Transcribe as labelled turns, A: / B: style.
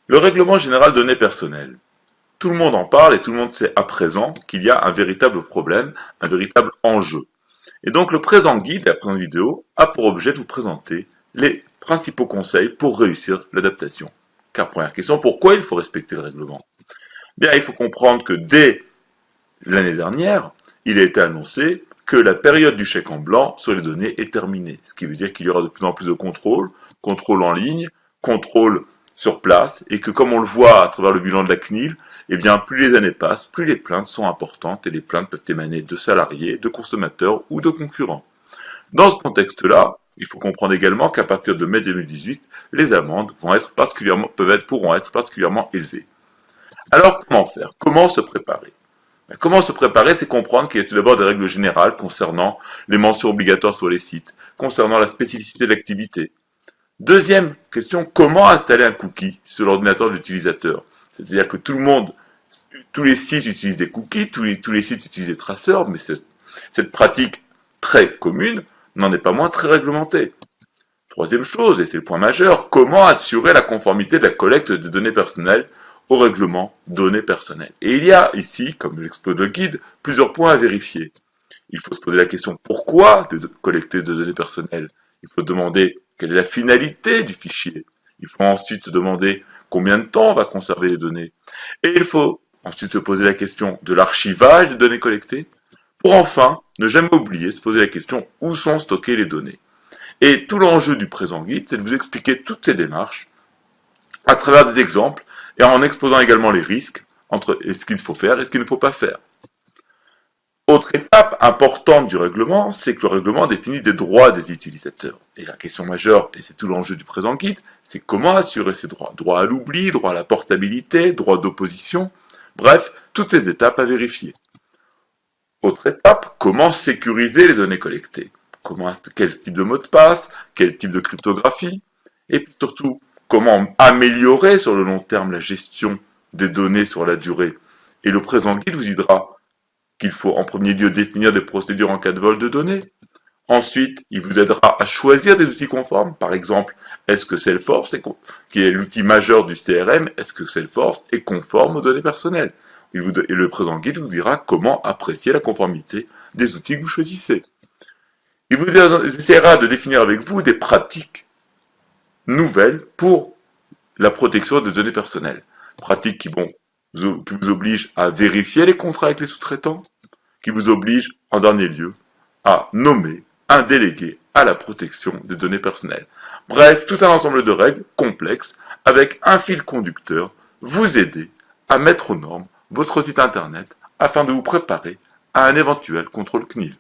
A: Le règlement général de données personnelles. Tout le monde en parle et tout le monde sait à présent qu'il y a un véritable problème, un véritable enjeu. Et donc le présent guide et la présente vidéo a pour objet de vous présenter les principaux conseils pour réussir l'adaptation. Car première question, pourquoi il faut respecter le règlement? Bien, il faut comprendre que dès l'année dernière, il a été annoncé que la période du chèque en blanc sur les données est terminée. Ce qui veut dire qu'il y aura de plus en plus de contrôle, contrôle en ligne, contrôle sur place, et que comme on le voit à travers le bilan de la CNIL, eh bien, plus les années passent, plus les plaintes sont importantes, et les plaintes peuvent émaner de salariés, de consommateurs ou de concurrents. Dans ce contexte-là, il faut comprendre également qu'à partir de mai 2018, les amendes pourront être particulièrement élevées. Alors, comment faire? Comment se préparer? Comment se préparer, c'est comprendre qu'il y a tout d'abord des règles générales concernant les mentions obligatoires sur les sites, concernant la spécificité de l'activité. Deuxième question, comment installer un cookie sur l'ordinateur de l'utilisateur? C'est-à-dire que tous les sites utilisent des cookies, tous les sites utilisent des traceurs, mais cette pratique très commune n'en est pas moins très réglementée. Troisième chose, et c'est le point majeur, comment assurer la conformité de la collecte de données personnelles au règlement données personnelles. Et il y a ici, comme l'expose le guide, plusieurs points à vérifier. Il faut se poser la question pourquoi collecter de données personnelles. Il faut demander quelle est la finalité du fichier. Il faut ensuite se demander combien de temps on va conserver les données. Et il faut ensuite se poser la question de l'archivage des données collectées. Pour enfin, ne jamais oublier, se poser la question où sont stockées les données. Et tout l'enjeu du présent guide, c'est de vous expliquer toutes ces démarches à travers des exemples et en exposant également les risques entre ce qu'il faut faire et ce qu'il ne faut pas faire. Autre étape importante du règlement, c'est que le règlement définit des droits des utilisateurs. Et la question majeure, et c'est tout l'enjeu du présent guide, c'est comment assurer ces droits. Droit à l'oubli, droit à la portabilité, droit d'opposition, bref, toutes ces étapes à vérifier. Autre étape, comment sécuriser les données collectées. Quel type de mot de passe, quel type de cryptographie, et puis surtout, comment améliorer sur le long terme la gestion des données sur la durée. Et le présent guide vous dira qu'il faut en premier lieu définir des procédures en cas de vol de données. Ensuite, il vous aidera à choisir des outils conformes. Par exemple, est-ce que Salesforce, qui est l'outil majeur du CRM, est-ce que Salesforce est conforme aux données personnelles? Et le présent guide vous dira comment apprécier la conformité des outils que vous choisissez. Il vous essaiera de définir avec vous des pratiques nouvelles pour la protection des données personnelles. Pratiques qui vous obligent à vérifier les contrats avec les sous-traitants, qui vous obligent, en dernier lieu, à nommer un délégué à la protection des données personnelles. Bref, tout un ensemble de règles complexes avec un fil conducteur, vous aider à mettre aux normes votre site internet afin de vous préparer à un éventuel contrôle CNIL.